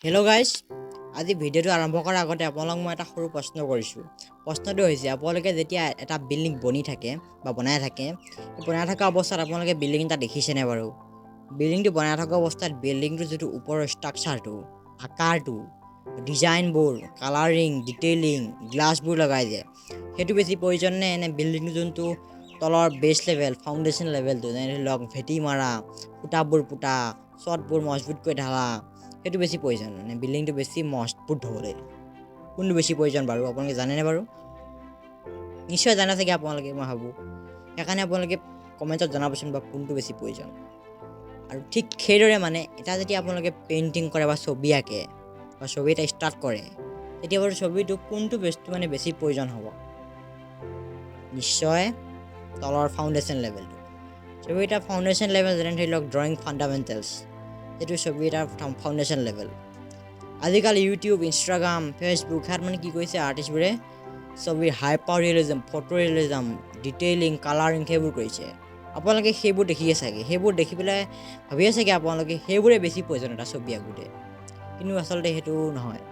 Hello' guys, আজি ভিডিঅ'টো আৰম্ভ কৰাৰ আগতে আপোনালোক মই এটা সৰু প্ৰশ্ন কৰিছোঁ। প্ৰশ্নটো হৈছে আপোনালোকে যেতিয়া এটা বিল্ডিং বনি থাকে বা বনাই থাকে, বনাই থকা অৱস্থাত আপোনালোকে বিল্ডিং এটা দেখিছেনে বাৰু? বিল্ডিংটো বনাই থকা অৱস্থাত বিল্ডিংটোৰ যিটো ওপৰৰ ষ্ট্ৰাকচাৰটো, আকাৰটো, ডিজাইনবোৰ, কালাৰিং, ডিটেইলিং, গ্লাছবোৰ লগাই দিয়ে, সেইটো বেছি প্ৰয়োজন নে এনে বিল্ডিংটো যোনটো তলৰ বেছ লেভেল, ফাউণ্ডেশ্যন লেভেলটো, যেনে ধৰি লওক ভেটি মাৰা, খুটাবোৰ পোতা, চটবোৰ মজবুতকৈ ঢালা, সেইটো বেছি প্ৰয়োজন মানে বিল্ডিংটো বেছি মজবুত হ'বলৈ? কোনটো বেছি প্ৰয়োজন বাৰু আপোনালোকে জানেনে বাৰু? নিশ্চয় জানে চাগে আপোনালোকে, মই ভাবোঁ। সেইকাৰণে আপোনালোকে কমেণ্টত জনাবচোন বা কোনটো বেছি প্ৰয়োজন। আৰু ঠিক সেইদৰে মানে এটা যেতিয়া আপোনালোকে পেইণ্টিং কৰে বা ছবি আঁকে বা ছবি এটা ষ্টাৰ্ট কৰে, তেতিয়া বাৰু ছবিটো কোনটো বস্তু মানে বেছি প্ৰয়োজন হ'ব? নিশ্চয় তলৰ ফাউণ্ডেশ্যন লেভেলটো। ছবি এটা ফাউণ্ডেশ্যন লেভেল, যেনে ধৰি লওক ড্ৰয়িং ফাণ্ডামেণ্টেলছ, সেইটো ছবি এটাৰ ফাউণ্ডেশ্যন লেভেল। আজিকালি ইউটিউব, ইনষ্টাগ্ৰাম, ফেচবুক ইয়াত মানে কি কৰিছে আৰ্টিষ্টবোৰে ছবিৰ hyper realism, photo realism, detailing, colouring সেইবোৰ কৰিছে। আপোনালোকে সেইবোৰ দেখিয়ে চাগে, সেইবোৰ দেখি পেলাই ভাবিয়ে চাগে আপোনালোকে সেইবোৰে বেছি প্ৰয়োজন এটা ছবি আঁকোতে, কিন্তু আচলতে সেইটো নহয়।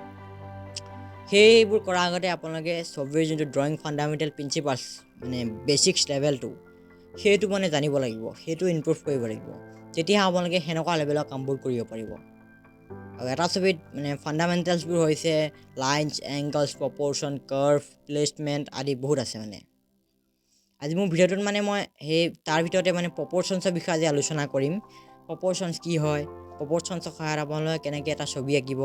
সেইবোৰ কৰাৰ আগতে আপোনালোকে ছবিৰ যোনটো ড্ৰয়িং ফাণ্ডামেণ্টেল প্ৰিন্সিপালছ, মানে বেচিক্স লেভেলটো, সেইটো মানে জানিব লাগিব, সেইটো ইমপ্ৰুভ কৰিব লাগিব। তেতিয়াহে আপোনালোকে সেনেকুৱা লেভেলৰ কামবোৰ কৰিব পাৰিব। আৰু এটা ছবিত মানে ফাণ্ডামেণ্টেলছবোৰ হৈছে লাইনছ, এংগলছ, প্ৰপ'ৰ্চন, কাৰ্ভ, প্লেচমেণ্ট আদি বহুত আছে মানে। আজি মোৰ ভিডিঅ'টোত মানে মই সেই তাৰ ভিতৰতে মানে প্ৰপ'ৰ্চনছৰ বিষয়ে আজি আলোচনা কৰিম। প্ৰপ'ৰ্চনছ কি হয়, প্ৰপ'ৰ্চনছৰ সহায়ত আপোনালোকে কেনেকৈ এটা ছবি আঁকিব,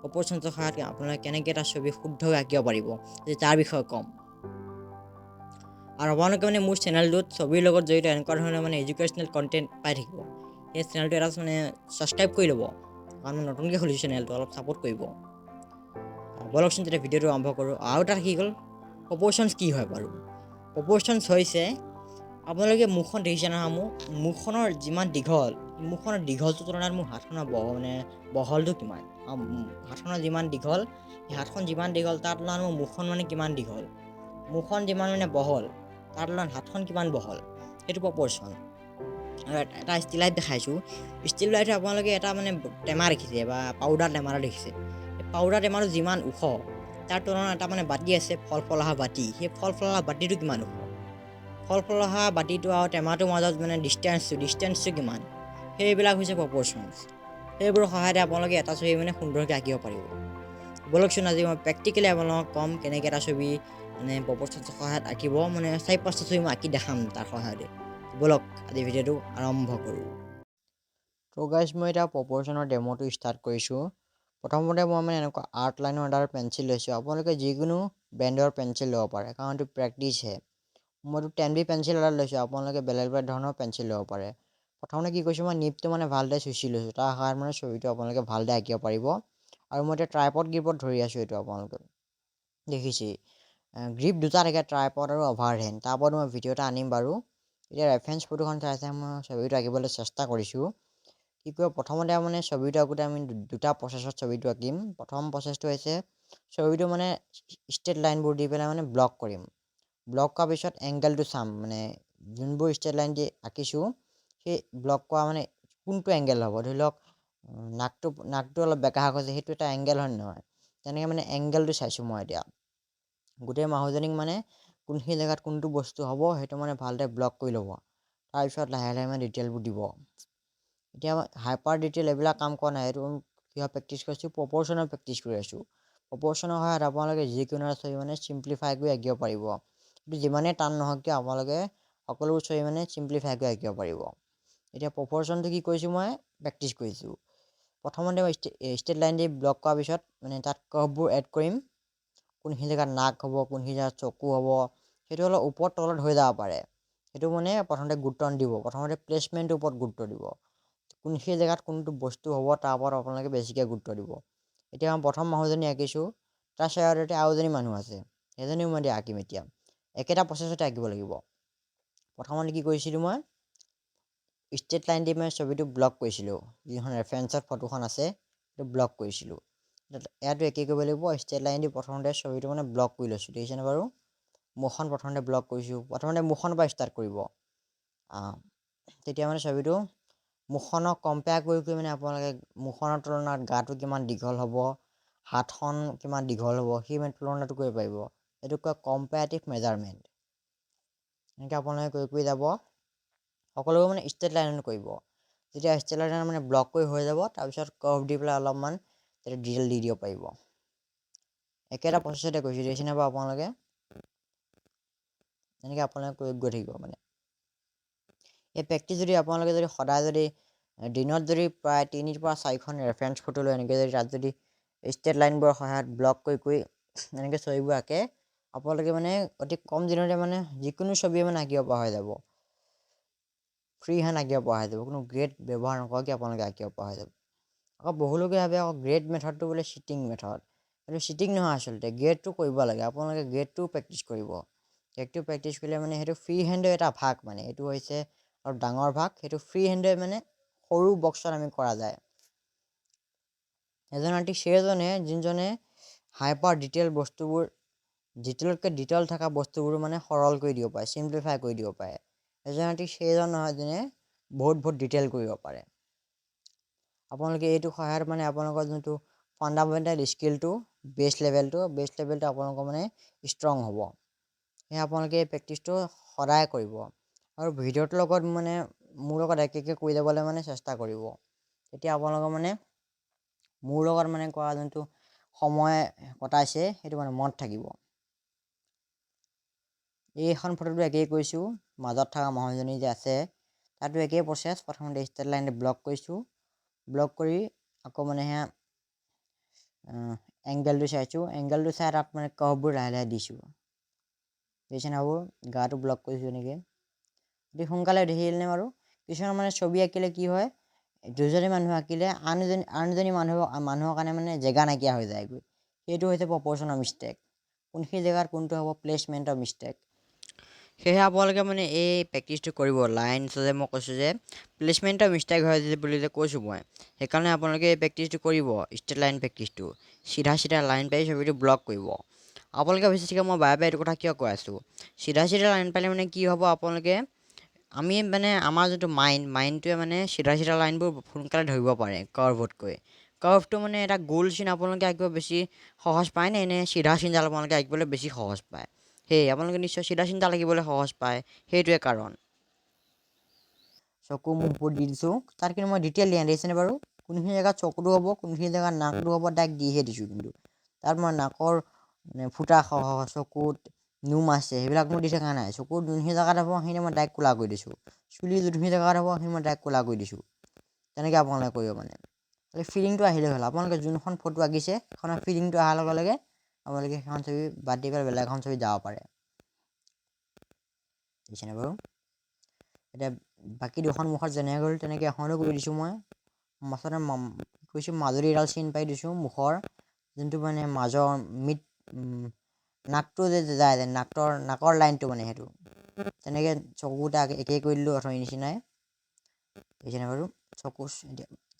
প্ৰপ'ৰ্চনছৰ সহায়ত আপোনালোকে কেনেকৈ এটা ছবি শুদ্ধকৈ আঁকিব পাৰিব, তাৰ বিষয়ে ক'ম। আৰু আপোনালোকে মানে মোৰ চেনেলটোত ছবিৰ লগত জড়িত এনেকুৱা ধৰণৰ মানে এডুকেশ্যনেল কণ্টেণ্ট পাই থাকিব। সেই চেনেলটো এটা মানে ছাবস্ক্ৰাইব কৰি ল'ব, কাৰণ মই নতুনকৈ খুলিছোঁ চেনেলটো, অলপ ছাপোৰ্ট কৰিব। ব'লকচোন তেতিয়া ভিডিঅ'টো আৰম্ভ কৰোঁ। আৰু এটা কি গ'ল, প্ৰপ'ৰ্চনছ কি হয় বাৰু? প্ৰপ'ৰ্চনছ হৈছে, আপোনালোকে মুখখন দেখিছে নহয়, মুখখনৰ যিমান দীঘল, মুখখনৰ দীঘলটোৰ তুলনাত মোৰ হাতখনৰ বহলটো কিমান? হাতখনৰ যিমান দীঘল, সেই হাতখন যিমান দীঘল তাৰ তুলনাত মোৰ মুখখন মানে কিমান দীঘল? মুখখন যিমান মানে বহল, তাৰ তুলনাত হাতখন কিমান বহল, সেইটো প্ৰপ'ৰ্চন। আৰু এটা ষ্টিল লাইট দেখাইছোঁ। ষ্টিল লাইটত আপোনালোকে এটা মানে টেমা দেখিছে বা পাউডাৰ টেমা এটা দেখিছে। সেই পাউডাৰ টেমাটো যিমান ওখ, তাৰ তুলনাত এটা মানে বাতি আছে, ফল ফলহা বাতি, সেই ফল ফলহা বাতিটো কিমান ওখ? ফল ফলহা বাতিটো আৰু টেমাটোৰ মাজত মানে ডিষ্টেঞ্চটো কিমান? সেইবিলাক হৈছে প্ৰপ'ৰ্চনছ। সেইবোৰৰ সহায়তে আপোনালোকে এটা ছবি মানে সুন্দৰকৈ আঁকিব পাৰিব। ব'লকচোন আজি মই প্ৰেক্টিকেলি আপোনালোকক ক'ম কেনেকৈ এটা ছবি মানে প্ৰপ'ৰ্চনছৰ সহায়ত আঁকিব, মানে 4-5টা ছবি মই আঁকি দেখাম তাৰ সহায়তে। ব'লক আজি ভিডিঅ'টো আৰম্ভ কৰোঁ। তো গাইজ, মই এতিয়া প্ৰপ'ৰ্চনৰ ডেম'টো ষ্টাৰ্ট কৰিছোঁ। প্ৰথমতে মই মানে এনেকুৱা আৰ্ট লাইনৰ এডাল পেঞ্চিল লৈছোঁ। আপোনালোকে যিকোনো ব্ৰেণ্ডৰ পেঞ্চিল ল'ব পাৰে, কাৰণ এইটো প্ৰেক্টিচহে। মইতো 10B পেঞ্চিল এডাল লৈছোঁ, আপোনালোকে বেলেগ বেলেগ ধৰণৰ পেঞ্চিল ল'ব পাৰে। প্ৰথমতে কি কৰিছোঁ, মই নিবটো মানে ভালদৰে চুচি লৈছোঁ, তাৰ সহায়ত মানে ছবিটো আপোনালোকে ভালদৰে আঁকিব পাৰিব। আৰু মই এতিয়া ট্ৰাইপড গ্ৰিপত ধৰি আছোঁ, এইটো আপোনালোকে দেখিছেই। গ্ৰিপ দুটা থাকে, ট্ৰাইপড আৰু অভাৰহেণ্ড। তাৰ ওপৰত মই ভিডিঅ' এটা আনিম বাৰু। এতিয়া ৰেফাৰেঞ্চ ফটোখন চাই মই ছবিটো আঁকিবলৈ চেষ্টা কৰিছোঁ। কি কয়, প্ৰথমতে মানে ছবিটো আঁকোতে আমি দুটা প্ৰচেছত ছবিটো আঁকিম। প্ৰথম প্ৰচেছটো হৈছে ছবিটো মানে ষ্ট্ৰেইট লাইনবোৰ দি পেলাই মানে ব্লক কৰিম। ব্লক কৰাৰ পিছত এংগেলটো চাম, মানে যোনবোৰ ষ্ট্ৰেইট লাইন দি আঁকিছোঁ সেই ব্লক কৰা মানে কোনটো এংগেল হ'ব। ধৰি লওক নাকটো অলপ বেকা হৈ গৈছে, সেইটো এটা এংগেল হয় নহয়? তেনেকৈ মানে এংগেলটো চাইছোঁ মই এতিয়া। গোটেই মানুহজনীক মানে কোনখিনি জেগাত কোনটো বস্তু হ'ব সেইটো মানে ভালদৰে ব্লক কৰি ল'ব। তাৰপিছত লাহে লাহে মানে ডিটেইলবোৰ দিব। এতিয়া হাইপাৰ ডিটেইল এইবিলাক কাম কৰা নাই, এইটো কিহৰ প্ৰেক্টিছ কৰিছোঁ, প্ৰপ'ৰ্চনৰ প্ৰেক্টিছ কৰি আছোঁ। প্ৰপ'ৰ্চনৰ সহায়ত আপোনালোকে যিকোনো এটা ছবি মানে চিম্প্লিফাই কৰি আঁকিব পাৰিব। কিন্তু যিমানেই টান নহওক কিয় আপোনালোকে সকলোবোৰ ছবি মানে চিম্প্লিফাই কৰি আঁকিব পাৰিব। এতিয়া প্ৰপ'ৰ্চনটো কি কৰিছোঁ, মই প্ৰেক্টিছ কৰিছোঁ। প্ৰথমতে মই ষ্ট্ৰেইট লাইন দি ব্লক কৰাৰ পিছত মানে তাত কাৰ্ভবোৰ এড কৰিম। কোনখিনি জেগাত নাক হ'ব, কোনখিনি জেগাত চকু হ'ব, সেইটো অলপ ওপৰত তলত হৈ যাব পাৰে। সেইটো মানে প্ৰথমতে গুৰুত্ব নিদিব, প্ৰথমতে প্লেচমেণ্টটোৰ ওপৰত গুৰুত্ব দিব। কোনখিনি জেগাত কোনটো বস্তু হ'ব তাৰ ওপৰত আপোনালোকে বেছিকৈ গুৰুত্ব দিব। এতিয়া মই প্ৰথম মানুহজনী আঁকিছোঁ, তাৰ চাইডতে আৰু এজনী মানুহ আছে, সেইজনীও মই এতিয়া আঁকিম। এতিয়া একেটা প্ৰচেছতে আঁকিব লাগিব। প্ৰথমতে কি কৰিছিলোঁ, মই ষ্ট্ৰেইট লাইন দি মই ছবিটো ব্লক কৰিছিলোঁ। যিখন ৰেফাৰেঞ্চত ফটোখন আছে সেইটো ব্লক কৰিছিলোঁ। ইয়াতো একেই কৰিব লাগিব, ষ্ট্ৰেইট লাইন দি প্ৰথমতে ছবিটো মানে ব্লক কৰি লৈছোঁ। দেখিছেনে বাৰু? মুখখন প্ৰথমতে ব্লক কৰিছোঁ। প্ৰথমতে মুখখনৰ পৰা ষ্টাৰ্ট কৰিব। তেতিয়া মানে ছবিটো মুখখনক কম্পেয়াৰ কৰি মানে আপোনালোকে মুখখনৰ তুলনাত গাটো কিমান দীঘল হ'ব, হাতখন কিমান দীঘল হ'ব, সেই মানে তুলনাটো কৰিব পাৰিব। এইটো কয় কম্পেয়াৰটিভ মেজাৰমেণ্ট। এনেকৈ আপোনালোকে কৰি যাব, সকলোবোৰ মানে ষ্ট্ৰেট লাইনত কৰিব। যেতিয়া ষ্ট্ৰেট লাইনত মানে ব্লক কৰি হৈ যাব, তাৰপিছত কাৰ্ভ দি পেলাই অলপমান ডিটেইল দি দিব পাৰিব। একেটা প্ৰচেছতে কৰিছোঁ, দেখিছে নাই বাৰু আপোনালোকে? এনেকৈ আপোনালোকে কৰি গৈ থাকিব মানে। এই প্ৰেক্টিছ যদি আপোনালোকে যদি সদায় যদি দিনত যদি প্ৰায় 3 পৰা 4খন ৰেফাৰেঞ্চ ফটো লৈ এনেকৈ যদি তাত যদি ষ্ট্ৰেট লাইনবোৰৰ সহায়ত ব্লক কৰি এনেকৈ ছবিবোৰ আঁকে, আপোনালোকে মানে অতি কম দিনতে মানে যিকোনো ছবিয়ে মানে আঁকিব পৰা হৈ যাব। ফ্ৰী হেণ্ড আঁকিব পৰা হৈ যাব, কোনো গ্ৰেড ব্যৱহাৰ নকৰাকৈ আপোনালোকে আঁকিব পৰা হৈ যাব। আকৌ বহুলোকে ভাবে আকৌ গ্ৰেড মেথডটো বোলে চিটিং মেথড। এইটো চিটিং নহয়, আচলতে গ্ৰেডটো কৰিব লাগে। আপোনালোকে গ্ৰেডটো প্ৰেক্টিছ কৰিব। গ্ৰেডটো প্ৰেক্টিছ কৰিলে মানে সেইটো ফ্ৰী হেণ্ডৰ এটা ভাগ, মানে এইটো হৈছে অলপ ডাঙৰ ভাগ। সেইটো ফ্ৰী হেণ্ডে মানে সৰু বক্সত আমি কৰা যায়। এজন আৰ্টিষ্ট সেইজনে যোনজনে হাইপাৰ ডিটেইল বস্তুবোৰ, ডিটেইলতকৈ ডিটেইল থকা বস্তুবোৰ মানে সৰল কৰি দিব পাৰে, চিম্প্লিফাই কৰি দিব পাৰে। এজন আৰ্টিষ্ট সেইজন নহয় যোনে বহুত ডিটেইল কৰিব পাৰে। আপোনালোকে এইটো সহায়ত মানে আপোনালোকৰ যোনটো ফাণ্ডামেণ্টেল স্কিলটো, বেছ লেভেলটো আপোনালোকৰ মানে ষ্ট্ৰং হ'ব। সেয়ে আপোনালোকে এই প্ৰেক্টিছটো সদায় কৰিব, আৰু ভিডিঅ'টোৰ লগত মানে মোৰ লগত একে কৰি যাবলৈ মানে চেষ্টা কৰিব। তেতিয়া আপোনালোকৰ মানে মোৰ লগত মানে কৰা যোনটো সময় কটাইছে সেইটো মানে মনত থাকিব। এইখন ফটোটো একেই কৰিছোঁ, মাজত থকা মানুহজনী যে আছে তাতো একেই প্ৰচেছ। প্ৰথমতে ষ্ট্ৰেট লাইনে ব্লক কৰিছোঁ, ব্লক কৰি আকৌ মানে সেয়া এংগেলটো চাইছোঁ, এংগেলটো চাই তাত মানে কাৰ্ভবোৰ লাহে লাহে দিছোঁ। দেখিছে নাই বাৰু? গাটো ব্লক কৰিছোঁ এনেকৈ। অতি সোনকালে দেখিলেনে বাৰু? কিছুমান মানে ছবি আঁকিলে কি হয়, দুজনী মানুহ আঁকিলে আনজনী মানুহৰ কাৰণে মানে জেগা নাইকিয়া হৈ যায়গৈ। সেইটো হৈছে প্ৰপ'ৰ্শ্যনৰ মিষ্টেক। কোনখিনি জেগাত কোনটো হ'ব, প্লেচমেণ্টৰ মিষ্টেক। সেয়েহে আপোনালোকে মানে এই প্ৰেক্টিছটো কৰিব। লাইনছ যে মই কৈছোঁ যে প্লেচমেণ্টৰ মিষ্টেক হয় বুলি যে কৈছোঁ মই, সেইকাৰণে আপোনালোকে এই প্ৰেক্টিছটো কৰিব। ষ্ট্ৰেট লাইন প্ৰেক্টিছটো, চিধা লাইন পাই ছবিটো ব্লক কৰিব। আপোনালোকে ভাবিছে চাগে মই বাৰে বাৰে এইটো কথা কিয় কৈ আছোঁ। চিধা লাইন পালে মানে কি হ'ব, আপোনালোকে আমি মানে আমাৰ যোনটো মাইণ্ডটোৱে মানে চিধা লাইনবোৰ সোনকালে ধৰিব পাৰে কাৰ্ভতকৈ। কাৰ্ভটো মানে এটা গোল চিন আপোনালোকে আঁকিব বেছি সহজ পায় নে চিধা চিনডাল আপোনালোকে আঁকিবলৈ বেছি সহজ পায়? সেয়ে আপোনালোকে নিশ্চয় চিধা চিনডাল আঁকিবলৈ সহজ পায়, সেইটোৱে কাৰণ। চকু মুখবোৰ দি দিছোঁ, তাত কিন্তু মই ডিটেইল দিয়া দেখিছেনে বাৰু? কোনখিনি জেগাত চকুটো হ'ব, কোনখিনি জেগাত নাকটো হ'ব, ডাইৰেক্ট দিহে দিছোঁ। কিন্তু তাত মই নাকৰ ফুটা সহ চকুত নোম আছে সেইবিলাক মই দি থকা নাই। চকুৰ যোনখিনি জেগাত হ'ব সেইখিনি মই ডাইৰেক্ট ক'লা কৰি দিছোঁ। চুলি যোনখিনি জেগাত হ'ব সেইখিনি মই ডাইৰেক্ট ক'লা কৰি দিছোঁ। তেনেকৈ আপোনালোকে কৰিব মানে। খালি ফিলিংটো আহিলে হ'ল। আপোনালোকে যোনখন ফটো আঁকিছে সেইখনৰ ফিলিংটো অহাৰ লগে লগে আপোনালোকে সেইখন ছবি বাদ দি পেলাই বেলেগ এখন ছবিত যাব পাৰে। দেখিছেনে বাৰু? এতিয়া বাকী দুখন মুখত যেনেকৈ গ'ল তেনেকৈ এখনো কৰি দিছোঁ মই। মাছতে কৈছোঁ মাজুলী এডাল চিন পাৰি দিছোঁ মুখৰ, যোনটো মানে মাজৰ নাকটো যে যায় যে নাকৰ লাইনটো মানে সেইটো। তেনেকৈ চকুকেইটা একেই কৰি দিলোঁ অথনি নিচিনাই। দেখিছেনে বাৰু? চকু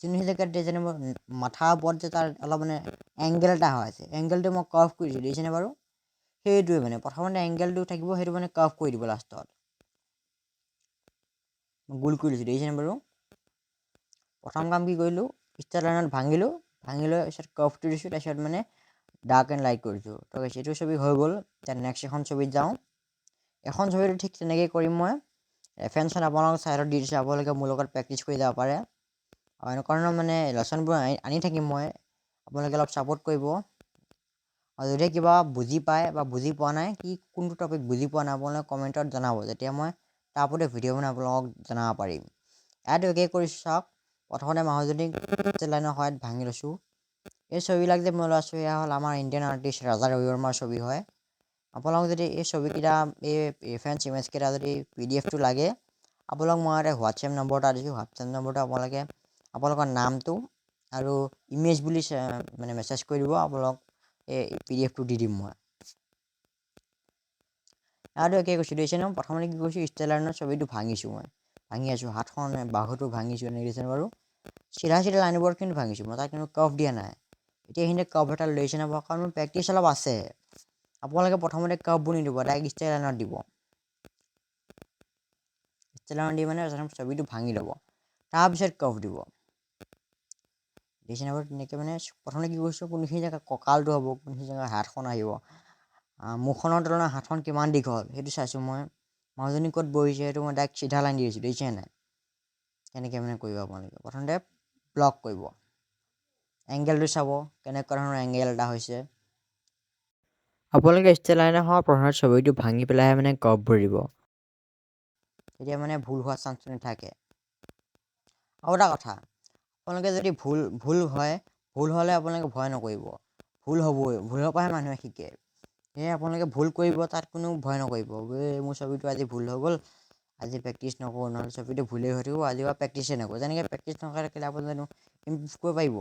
যোনখিনি জেগাত যেনে মাথাৰ ওপৰত যে তাৰ অলপ মানে এংগেল এটা হৈ আছে, এংগেলটো মই কাৰ্ভ কৰি দিছোঁ। দেখিছেনে বাৰু? সেইটোৱে মানে প্ৰথমতে এংগেলটো থাকিব, সেইটো মানে কাৰ্ভ কৰি দিব লাষ্টত। গোল কৰি দিছোঁ, দেখিছেনে বাৰু? প্ৰথম কাম কি কৰিলোঁ, ষ্ট্ৰেট লাইনত ভাঙি লৈ তাৰপিছত কাৰ্ভটো দিছোঁ, তাৰপিছত মানে ডাৰ্ক এণ্ড লাইট কৰিছোঁ। তো এইটো ছবি হৈ গ'ল। এতিয়া নেক্সট এখন ছবিত যাওঁ। এখন ছবিটো ঠিক তেনেকৈ কৰিম মই। ৰেফাৰেঞ্চত আপোনালোকক ছাইডত দি দিছোঁ, আপোনালোকে মোৰ লগত প্ৰেক্টিছ কৰি যাব পাৰে। আৰু এনেকুৱা ধৰণৰ মানে লেচনবোৰ আনি থাকিম মই, আপোনালোকে অলপ ছাপোৰ্ট কৰিব। আৰু যদি কিবা বুজি পায় বা বুজি পোৱা নাই, কোনটো টপিক বুজি পোৱা নাই, আপোনালোকে কমেণ্টত জনাব। তেতিয়া মই তাৰ ওপৰতে ভিডিঅ' বনাই আপোনালোকক জনাব পাৰিম। ইয়াতো একেই কৰিছোঁ চাওক। প্ৰথমতে মানুহজনীক ষ্ট্ৰেট লাইনৰ সহায়ত ভাঙি লৈছোঁ। এই ছবিবিলাক যে মই লৈছোঁ এয়া হ'ল আমাৰ ইণ্ডিয়ান আৰ্টিষ্ট ৰাজা ৰবিবৰ্মাৰ ছবি হয়। আপোনালোকক যদি এই ছবিকেইটা, এই ৰেফাৰেঞ্চ ইমেজকেইটা যদি PDF লাগে, আপোনালোকক মই এটা হোৱাটছএপ নম্বৰ এটা দিছোঁ। হোৱাটছএপ নম্বৰটো আপোনালোকৰ নামটো আৰু ইমেজ বুলি মানে মেছেজ কৰি দিব, আপোনালোকক এই PDF দি দিম মই। আৰু একেই কৈছোঁ, দেখিছেনে? প্ৰথমতে কি কৰিছোঁ, ষ্ট্ৰেট লাইনৰ ছবিটো ভাঙিছোঁ মই। ভাঙি আছোঁ, হাতখন বাহুটো ভাঙিছোঁ, এনেকৈ দেখিছেনে বাৰু? চিধা লাইনবোৰত কিন্তু ভাঙিছোঁ মই, তাত কিন্তু কাৰ্ভ দিয়া নাই। এতিয়া এইখিনিতে কাৰ্ভ এটা লৈছেনে বাৰু? কাৰণ মোৰ প্ৰেক্টিছ অলপ আছে। আপোনালোকে প্ৰথমতে কাৰ্ভবোৰ নিদিব, ডাইৰেক্ট ষ্ট্ৰেট লাইনত দিব। ষ্ট্ৰেট লাইনত দি মানে ছবিটো ভাঙি ল'ব। তাৰপিছত কাৰ্ভ দিব দেখিছে বাৰু তেনেকৈ মানে প্ৰথমতে কি কৰিছোঁ কোনখিনি জেগা কঁকালটো হ'ব কোনখিনি জেগা হাতখন আহিব মুখখনৰ তুলনাত হাতখন কিমান দীঘল সেইটো চাইছোঁ মই মানুহজনী ক'ত বহিছে সেইটো মই ডাইৰেক্ট চিধা লাইন দি দিছোঁ দেখিছে নাই কেনেকৈ মানে কৰিব আপোনালোকে প্ৰথমতে ব্লক কৰিব এংগেলটো চাব কেনেকুৱা ধৰণৰ এংগেল এটা হৈছে আপোনালোকে ষ্টেট লাইন হোৱাৰ প্ৰথমতে ছবিটো ভাঙি পেলাই মানে কাৰ্ভবোৰ দিব তেতিয়া মানে ভুল হোৱাৰ চান্সটো নাথাকে আৰু এটা কথা আপোনালোকে যদি ভুল হয় ভুল হ'লে আপোনালোকে ভয় নকৰিব ভুল হ'বই ভুলৰ পৰাহে মানুহে শিকে সেয়ে আপোনালোকে ভুল কৰিব তাত কোনো ভয় নকৰিব মোৰ ছবিটো আজি ভুল হৈ গ'ল আজি প্ৰেক্টিচ নকৰোঁ নহ'লে ছবিটো ভুলেই হৈ থাকিব আজিৰ পৰা প্ৰেক্টিচে নকৰোঁ যেনেকৈ প্ৰেক্টিচ নকৰাকৈ থাকিলে আপুনি জানো ইম্প্ৰুভ কৰিব পাৰিব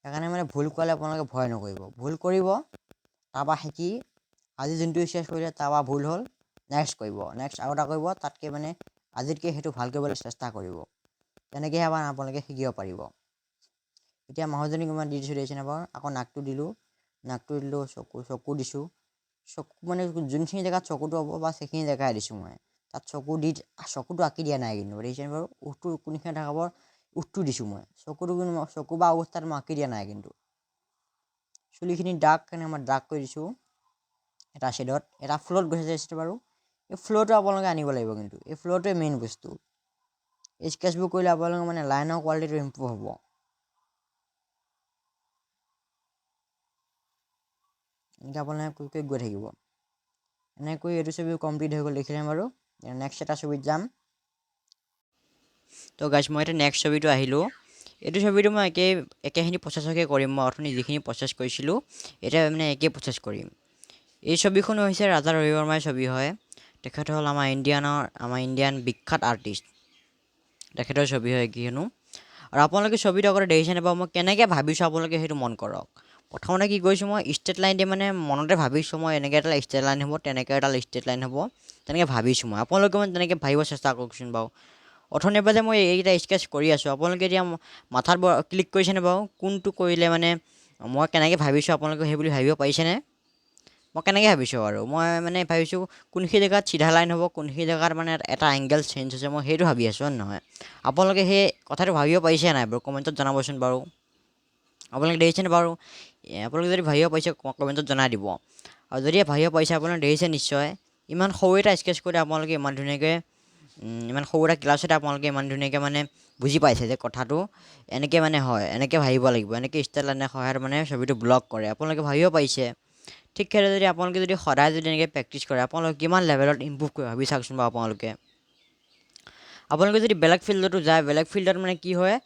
সেইকাৰণে মানে ভুল কৰালে আপোনালোকে ভয় নকৰিব ভুল কৰিব তাৰপৰা শিকি আজি যোনটো ষ্টেজ কৰিলে তাৰপৰা ভুল হ'ল নেক্সট কৰিব নেক্সট আৰু এটা কৰিব তাতকৈ মানে আজিতকৈ সেইটো ভাল কৰিবলৈ চেষ্টা কৰিব তেনেকৈহে আপোনালোকে শিকিব পাৰিব এতিয়া মানুহজনীক মই দি দিছোঁ দেখিছেনে বাৰু আকৌ নাকটো দিলোঁ চকু দিছোঁ চকু মানে যোনখিনি জেগাত চকুটো হ'ব বা সেইখিনি জেগাই দিছোঁ মই তাত চকুটো আঁকি দিয়া নাই কিন্তু দেখিছেনে বাৰু উঠটো কোনখিনি দেখাব উঠটো দিছোঁ মই চকু বা অৱস্থাত মই আঁকি দিয়া নাই কিন্তু চুলিখিনি ডাৰ্ক কাৰণে মই ডাৰ্ক কৰি দিছোঁ এটা শ্বেডত এটা ফ্ল'ত গৈছে বাৰু এই ফ্ল'টো আপোনালোকে আনিব লাগিব কিন্তু এই ফ্ল'টোৱে মেইন বস্তু এই স্কেচবোৰ কৰিলে আপোনালোকৰ মানে লাইনৰ কোৱালিটিটো ইম্প্ৰুভ হ'ব এনেকৈ আপোনালোকে গৈ থাকিব এনেকৈ এইটো ছবি কমপ্লিট হৈ গ'ল দেখিলে বাৰু নেক্সট এটা ছবিত যাম তো গাইছ মই এতিয়া নেক্সট ছবিটো আহিলোঁ এইটো ছবিটো মই একেখিনি প্ৰচেছকে কৰিম মই অথনি যিখিনি প্ৰচেছ কৰিছিলোঁ এতিয়া মানে একেই প্ৰচেছ কৰিম এই ছবিখনো হৈছে ৰাজা ৰবি বৰ্মাৰ ছবি হয় তেখেত হ'ল আমাৰ ইণ্ডিয়ান বিখ্যাত আৰ্টিষ্ট তেখেতৰ ছবি হয় কিয়নো আৰু আপোনালোকে ছবিটো আগতে দেখিছেনে বাৰু মই কেনেকৈ ভাবিছোঁ আপোনালোকে সেইটো মন কৰক প্ৰথমতে কি কৰিছোঁ মই ষ্টেট লাইন দি মানে মনতে ভাবিছোঁ মই এনেকৈ এটা ষ্টেট লাইন হ'ব তেনেকৈ এটা ষ্টেট লাইন হ'ব তেনেকৈ ভাবিছোঁ মই আপোনালোকে মানে তেনেকৈ ভাবিব চেষ্টা কৰকচোন বাৰু অথনিৰ পৰা যে মই এইকেইটা স্কেচ কৰি আছোঁ আপোনালোকে এতিয়া মাথাত ক্লিক কৰিছেনে বাৰু কোনটো কৰিলে মানে মই কেনেকৈ ভাবিছোঁ আপোনালোকে সেই বুলি ভাবিব পাৰিছেনে মই কেনেকৈ ভাবিছোঁ আৰু মই মানে ভাবিছোঁ কোনখিনি জেগাত চিধা লাইন হ'ব কোনখিনি জেগাত মানে এটা এংগেল চেঞ্জ হৈছে মই সেইটো ভাবি আছোঁ হয় নহয় আপোনালোকে সেই কথাটো ভাবিব পাৰিছে নাই বাৰু কমেণ্টত জনাবচোন বাৰু আপোনালোকে দেখিছেনে বাৰু আপোনালোকে যদি ভাবিব পাৰিছে কমেণ্টত জনাই দিব আৰু যদি ভাবিব পাৰিছে আপোনালোকে দেখিছে নিশ্চয় ইমান সৰু এটা স্কেচ কৰি আপোনালোকে ইমান ধুনীয়াকৈ ইমান সৰু এটা ক্লাছতে আপোনালোকে ইমান ধুনীয়াকৈ মানে বুজি পাইছে যে কথাটো এনেকৈ মানে হয় এনেকৈ ভাবিব লাগিব এনেকৈ ষ্টেট লাইনৰ সহায়ত মানে ছবিটো ব্লক কৰে আপোনালোকে ভাবিব পাৰিছে ঠিক সেইদৰে যদি আপোনালোকে যদি সদায় যদি এনেকৈ প্ৰেক্টিচ কৰে আপোনালোকে কিমান লেভেলত ইম্প্ৰুভ কৰে ভাবি চাওকচোন বাৰু আপোনালোকে যদি বেলেগ ফিল্ডতো যায় বেলেগ ফিল্ডত মানে কি হয়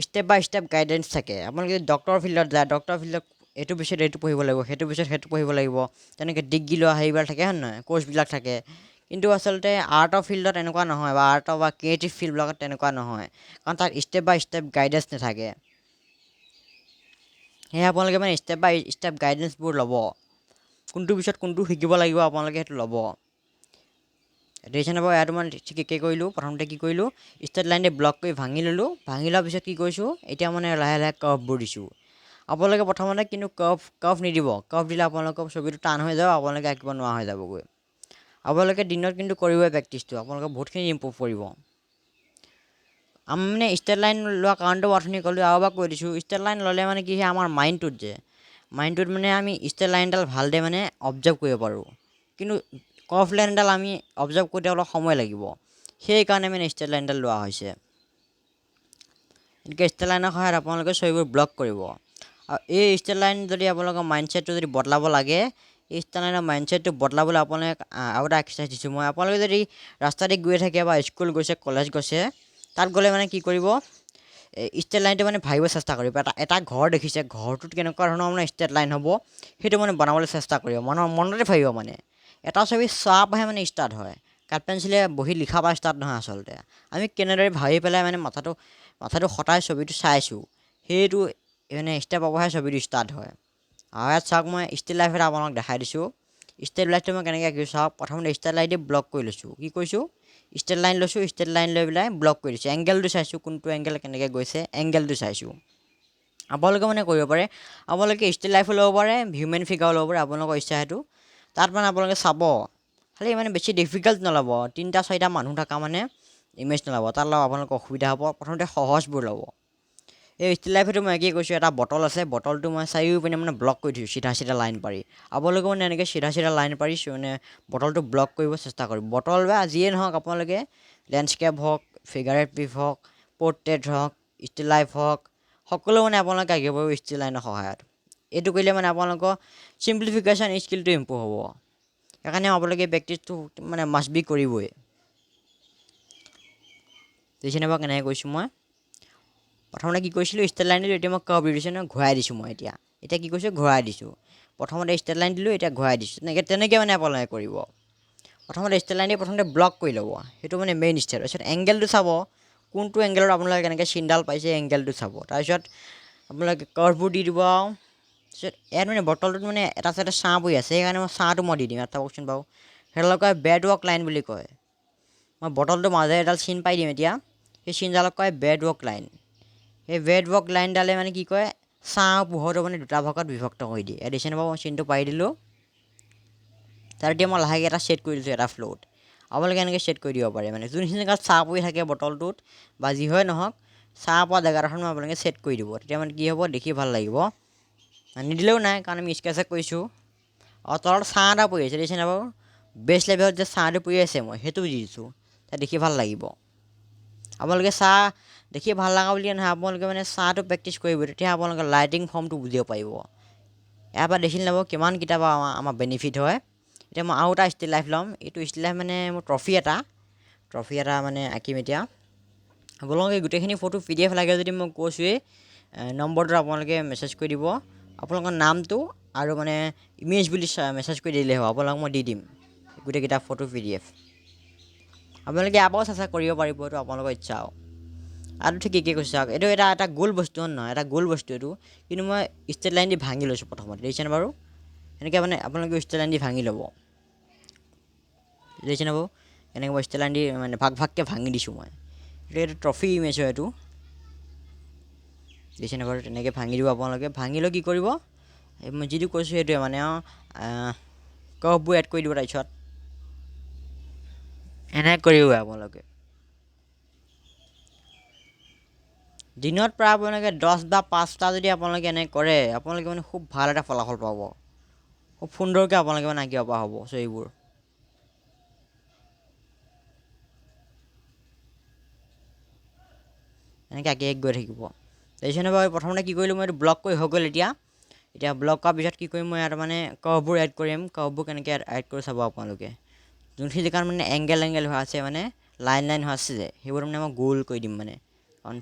ষ্টেপ বাই ষ্টেপ গাইডেঞ্চ থাকে আপোনালোকে যদি ডক্টৰ ফিল্ডত যায় ডক্টৰ ফিল্ডত এইটো পিছত এইটো পঢ়িব লাগিব সেইটো পিছত সেইটো পঢ়িব লাগিব তেনেকৈ ডিগ্ৰী লোৱা হেৰিবিলাক থাকে হয় নহয় কোৰ্চবিলাক থাকে কিন্তু আচলতে আৰ্টৰ ফিল্ডত এনেকুৱা নহয় বা আৰ্টৰ বা ক্ৰিয়েটিভ ফিল্ডবিলাকত তেনেকুৱা নহয় কাৰণ তাত ষ্টেপ বাই ষ্টেপ গাইডেঞ্চ নাথাকে সেয়ে আপোনালোকে মানে ষ্টেপ বাই ষ্টেপ গাইডেঞ্চবোৰ ল'ব কোনটো পিছত কোনটো শিকিব লাগিব আপোনালোকে সেইটো ল'ব দেখিছেনে বাৰু ইয়াতো মই ঠিক একেই কৰিলোঁ প্ৰথমতে কি কৰিলোঁ ষ্টেট লাইন দি ব্লক কৰি ভাঙি ল'লোঁ ভাঙি লোৱাৰ পিছত কি কৰিছোঁ এতিয়া মানে লাহে লাহে কাৰ্ভবোৰ দিছোঁ আপোনালোকে প্ৰথমতে কিন্তু কাৰ্ভ নিদিব কাৰ্ভ দিলে আপোনালোকৰ ছবিটো টান হৈ যাব আপোনালোকে আঁকিব নোৱাৰা হৈ যাবগৈ আপোনালোকে দিনত কিন্তু কৰিবই প্ৰেক্টিচটো আপোনালোকে বহুতখিনি ইম্প্ৰুভ কৰিব আমি মানে ষ্টেট লাইন লোৱা কাৰণটো অথনি ক'লোঁ আৰু এবাৰ কৈ দিছোঁ ষ্টেট লাইন ল'লে মানে কি হয় আমাৰ মাইণ্ডটোত মানে আমি ষ্টেট লাইনডাল ভালদৰে মানে অবজাৰ্ভ কৰিব পাৰোঁ কিন্তু কাৰ্ভ লাইনডাল আমি অবজাৰ্ভ কৰোঁতে অলপ সময় লাগিব সেইকাৰণে মানে ষ্টেট লাইনডাল লোৱা হৈছে এনেকৈ ষ্টেট লাইনৰ সহায়ত আপোনালোকে ছবিবোৰ ব্লক কৰিব আৰু এই ষ্টেট লাইন যদি আপোনালোকৰ মাইণ্ডছেটটো যদি বদলাব লাগে এই ষ্টেট লাইনৰ মাইণ্ডছেটটো বদলাবলৈ আপোনালোকে আৰু এটা এক্সাৰচাইজ দিছোঁ মই আপোনালোকে যদি ৰাস্তা দি গৈ থাকে বা স্কুল গৈছে কলেজ গৈছে তাত গ'লে মানে কি কৰিব ষ্টেট লাইনটো মানে ভাবিব চেষ্টা কৰিব এটা ঘৰ দেখিছে ঘৰটোত কেনেকুৱা ধৰণৰ মানে ষ্টেট লাইন হ'ব সেইটো মানে বনাবলৈ চেষ্টা কৰিব মনতে ভাবিব মানে এটা ছবি চোৱাৰ পৰাহে মানে ষ্টাৰ্ট হয় কাঠ পেঞ্চিলে বহি লিখা পৰা ষ্টাৰ্ট নহয় আচলতে আমি কেনেদৰে ভাবি পেলাই মানে মাথাটো সদায় ছবিটো চাইছোঁ সেইটো মানে ষ্টেপৰ পৰাহে ছবিটো ষ্টাৰ্ট হয় আৰু ইয়াত চাওক মই ষ্টিল লাইফ এটা আপোনালোক দেখাই দিছোঁ ষ্টেট লাইনটো মই কেনেকৈ আঁকিছোঁ চাওক প্ৰথমতে ষ্টেট লাইন দি ব্লক কৰি লৈছোঁ কি কৰিছোঁ ষ্টেট লাইন লৈছোঁ ষ্টেট লাইন লৈ পেলাই ব্লক কৰি দিছোঁ এংগেলটো চাইছোঁ কোনটো এংগেল কেনেকৈ গৈছে এংগেলটো চাইছোঁ আপোনালোকে মানে কৰিব পাৰে আপোনালোকে ষ্টেট লাইফো ল'ব পাৰে হিউমেন ফিগাৰো ল'ব পাৰে আপোনালোকৰ ইচ্ছা সেইটো তাত মানে আপোনালোকে চাব খালি মানে বেছি ডিফিকাল্ট নল'ব 3-4টা মানুহ থকা মানে ইমেজ নল'ব, তাৰ লগত আপোনালোকৰ অসুবিধা হ'ব। প্ৰথমতে সহজবোৰ ল'ব। এই ষ্টিল লাইফটো মই কি কৈছোঁ, এটা বটল আছে, বটলটো মই চাৰিওপিনে মানে ব্লক কৰি দিছোঁ চিধা চিধা লাইন পাৰি। আপোনালোকে মানে এনেকৈ চিধা চিধা লাইন পাৰি মানে বটলটো ব্লক কৰিব চেষ্টা কৰিব। বটল বা যিয়ে নহওক আপোনালোকে লেণ্ডস্কেপ হওক, ফিগাৰ পিভ হওক, পৰ্ট্ৰেট হওক, ষ্টিল লাইফ হওক, সকলো মানে আপোনালোকে আঁকিব পাৰিব ষ্টিল লাইনৰ সহায়ত। এইটো কৰিলে মানে আপোনালোকৰ চিম্প্লিফিকেশ্যন স্কিলটো ইম্প্ৰুভ হ'ব। সেইকাৰণে আপোনালোকে প্ৰেক্টিছটো মানে মাষ্ট বি কৰিবই। দেখিছেনে বাৰু কেনেকৈ কৈছোঁ মই? প্ৰথমতে কি কৰিছিলোঁ, ষ্টেট লাইন দিলোঁ, এতিয়া মই কাৰ্ভ দিছোঁ নহয়, ঘূৰাই দিছোঁ মই এতিয়া কি কৈছোঁ, ঘূৰাই দিছোঁ। প্ৰথমতে ষ্টেট লাইন দিলোঁ, এতিয়া ঘূৰাই দিছোঁ। তেনেকৈ মানে আপোনালোকে কৰিব। প্ৰথমতে ষ্টেট লাইন দি প্ৰথমতে ব্লক কৰি ল'ব, সেইটো মানে মেইন ষ্টেপ। তাৰপিছত এংগেলটো চাব, কোনটো এংগেলত আপোনালোকে কেনেকৈ চিনডাল পাইছে এংগেলটো চাব। তাৰপিছত আপোনালোকে কাৰ্ভবোৰ দি দিব আৰু তাৰপিছত ইয়াত মানে বটলটোত মানে এটা চাইডে ছাঁ পৰি আছে, সেইকাৰণে মই ছাঁটো মই দি দিম। এটা কওকচোন বাৰু, সেইডালক কয় বেড ৱৰ্ক লাইন বুলি কয়। মই বটলটোৰ মাজে এডাল চিন পাই দিম এতিয়া, সেই চিনডালক কয় বেড ৱৰ্ক লাইন। সেই বেড ৱৰ্ক লাইনডালে মানে কি কয়, ছাঁ আৰু পোহৰটো মানে দুটা ভাগত বিভক্ত কৰি দিয়ে। ইয়াত দেখিছেনে বাৰু, মই চিনটো পাৰি দিলোঁ। তাৰ এতিয়া মই লাহেকৈ এটা ছেট কৰি দিছোঁ এটা ফ্ল'ত। আপোনালোকে এনেকৈ ছেট কৰি দিব পাৰে, মানে যোনখিনি জেগাত ছাঁ পৰি থাকে বটলটোত বা যি হয় নহওক, ছাঁ পৰা জেগাডোখৰ আপোনালোকে ছেট কৰি দিব। তেতিয়া মানে কি হ'ব, দেখি ভাল লাগিব। নিদিলেও নাই, কাৰণ আমি স্কেচহে কৰিছোঁ। আৰু তলত ছাঁ এটা পৰি আছে, দেখিছেনে বাৰু, বেষ্ট লেভেলত যে ছাঁটো পৰি আছে মই সেইটো দি দিছোঁ, তাত দেখি ভাল লাগিব। আপোনালোকে ছাঁ দেখি ভাল লগা বুলিয়ে নহয়, আপোনালোকে মানে ছাঁটো প্ৰেক্টিছ কৰিব, তেতিয়া আপোনালোকে লাইটিং ফৰ্মটো বুজিব পাৰিব। ইয়াৰ পৰা দেখি ল'ব কিমান কিতাপ আমাৰ বেনিফিট হয়। এতিয়া মই আৰু এটা ষ্টিল লাইফ ল'ম। এইটো ষ্টিল লাইফ মানে মোৰ ট্ৰফি এটা মানে আঁকিম এতিয়া। আপোনালোকে গোটেইখিনি ফটো PDF লাগে যদি মই কৈছোঁৱেই, নম্বৰটো আপোনালোকে মেছেজ কৰি দিব, আপোনালোকৰ নামটো আৰু মানে ইমেজ বুলি মেছেজ কৰি দিলেই হ'ব, আপোনালোকক মই দি দিম গোটেইকেইটা ফটো PDF। আপোনালোকে ইয়াৰ পৰাও চেষ্টা কৰিব পাৰিব, এইটো আপোনালোকৰ ইচ্ছা আৰু ঠিক কি কৈছে চাওক, এইটো এটা গোল বস্তু নহয়, এটা গোল বস্তু এইটো, কিন্তু মই ষ্টেট লাইন দি ভাঙি লৈছোঁ প্ৰথমতে, দেখিছেনে বাৰু? এনেকৈ মানে আপোনালোকে ষ্টেট লাইন দি ভাঙি ল'ব, দেখিছেনে বাৰু? এনেকৈ মই ষ্টেট লাইন দি মানে ভাগকৈ ভাঙি দিছোঁ মই। এইটো ট্ৰফি ইমেজ হয় এইটো, দেখিছেনে বাৰু? তেনেকৈ ভাঙি দিব আপোনালোকে। ভাঙি লৈ কি কৰিব, মই যিটো কৈছোঁ সেইটোৱে মানে কাৰ্ভবোৰ এড কৰি দিব। তাৰপিছত এনেকৈ কৰিব আপোনালোকে। দিনত প্ৰায় আপোনালোকে 10 বা 5টা যদি আপোনালোকে এনেকৈ কৰে, আপোনালোকে মানে খুব ভাল এটা ফলাফল পাব। খুব সুন্দৰকৈ আপোনালোকে মানে আঁকিব পৰা হ'ব ছবিবোৰ। এনেকৈ আঁকি গৈ থাকিব। দেখিছেনে বাৰু? প্ৰথমতে কি কৰিলোঁ, মই এইটো ব্লক কৰি হৈ গ'ল। এতিয়া ব্লক কৰাৰ পিছত কি কৰিম, মই ইয়াত মানে কাৰ্ভবোৰ এড কৰিম। কাৰ্ভবোৰ কেনেকৈ এড কৰি চাব আপোনালোকে। যোনখিনি জেগাত মানে এংগেল হোৱা আছে, মানে লাইন হোৱা আছে যে, সেইবোৰ মানে মই গোল কৰি দিম মানে, কাৰণ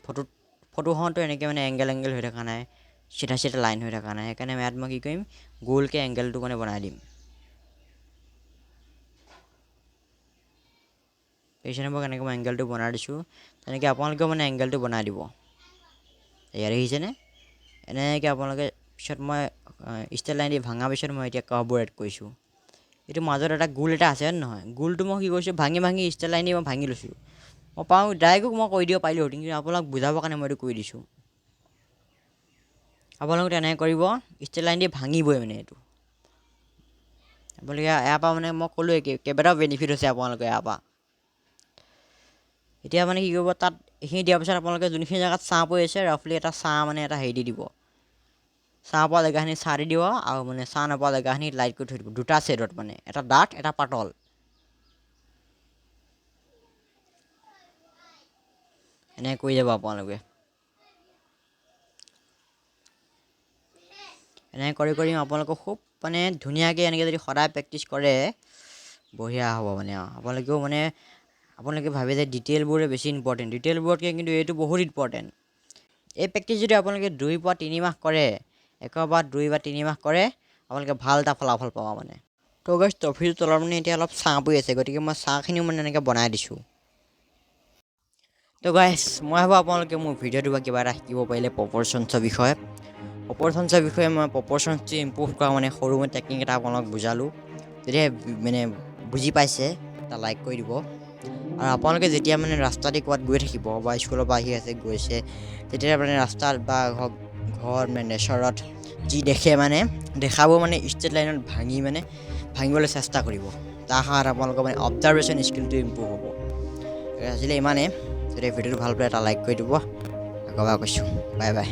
ফটোখনতো এনেকৈ মানে এংগেল হৈ থকা নাই, চিধা লাইন হৈ থকা নাই। সেইকাৰণে ইয়াত মই কি কৰিম, গোলকৈ এংগেলটো মানে বনাই দিম। দেখিছেনে বাৰু কেনেকৈ মই এংগেলটো বনাই দিছোঁ? তেনেকৈ আপোনালোকেও মানে এংগেলটো বনাই দিব। ইয়াত দেখিছেনে? এনেকৈ আপোনালোকে পিছত মই ষ্টেট লাইন দি ভাঙাৰ পিছত মই এতিয়া কাৰ্ভবোৰ এড কৰিছোঁ। এইটো মাজত এটা গোল এটা আছে নহয়, গোলটো মই কি কৰিছোঁ, ভাঙি ষ্টেট লাইন দি মই ভাঙি লৈছোঁ। মই পাওঁ ডাইৰেক্টো মই কৰি দিব পাৰিলোঁ, কিন্তু আপোনালোক বুজাবৰ কাৰণে মই এইটো কৰি দিছোঁ। আপোনালোকে তেনেকৈ কৰিব, ষ্টেট লাইন দি ভাঙিবই মানে এইটো। আপোনালোকে ইয়াৰ পৰা মানে মই ক'লোৱে কেইবাটাও বেনিফিট হৈছে আপোনালোকে ইয়াৰ পৰা। এতিয়া মানে কি কৰিব, তাত এইখিনি দিয়াৰ পিছত আপোনালোকে যোনখিনি জেগাত ছাঁ পৰি আছে, ৰাফলি এটা ছাঁ মানে এটা হেৰি দি দিব। ছাঁ পোৱা জেগাখিনি ছাঁ দি দিব, আৰু মানে ছাঁ নোপোৱা জেগাখিনি লাইট কৰি থৈ দিব, দুটা শ্বেডত মানে, এটা ডাঠ এটা পাতল। এনেকৈ কৰি যাব আপোনালোকে। এনেকৈ কৰি আপোনালোকক খুব মানে ধুনীয়াকৈ এনেকৈ যদি সদায় প্ৰেক্টিছ কৰে, বঢ়িয়া হ'ব মানে। আপোনালোকেও মানে আপোনালোকে ভাবে যে ডিটেইলবোৰে বেছি ইম্পৰ্টেণ্ট, ডিটেইলবোৰতকৈ কিন্তু এইটো বহুত ইম্পৰ্টেণ্ট। এই প্ৰেক্টিছ যদি আপোনালোকে 2 পৰা 3 মাহ কৰে, 1 বা 2 বা 3 মাহ কৰে, আপোনালোকে ভাল এটা ফলাফল পাব মানে। তো গাইছ, ট্ৰফিটোৰ তলত মানে এতিয়া অলপ ছাঁ পৰি আছে, গতিকে মই ছাঁখিনিও মানে এনেকৈ বনাই দিছোঁ। তো গাইছ, মই ভাবোঁ আপোনালোকে মোৰ ভিডিঅ'টোৰ পৰা কিবা এটা শিকিব পাৰিলে প্ৰপৰশ্যনছৰ বিষয়ে। প্ৰপৰশ্যনছৰ বিষয়ে মই প্ৰপৰশ্যনছটো ইম্প্ৰুভ কৰা মানে সৰু মই টেকনিক এটা আপোনালোক বুজালোঁ। যেতিয়া মানে বুজি পাইছে, এটা লাইক কৰি দিব। আৰু আপোনালোকে যেতিয়া মানে ৰাস্তা দি ক'ৰবাত গৈ থাকিব, বা স্কুলৰ পৰা আহি আছে গৈছে, তেতিয়া মানে ৰাস্তাত বা ঘৰত মানে নেচাৰত যি দেখে মানে দেখাবোৰ মানে ষ্টেট লাইনত ভাঙিবলৈ চেষ্টা কৰিব। তাৰ সহায়ত আপোনালোকৰ মানে অবজাৰ্ভেশ্যন স্কিলটো ইম্প্ৰুভ হ'ব। আজিলৈ ইমানেই যদি ভিডিঅ'টো ভাল পালে এটা লাইক কৰি দিব আকৌ কৈছোঁ বাই বাই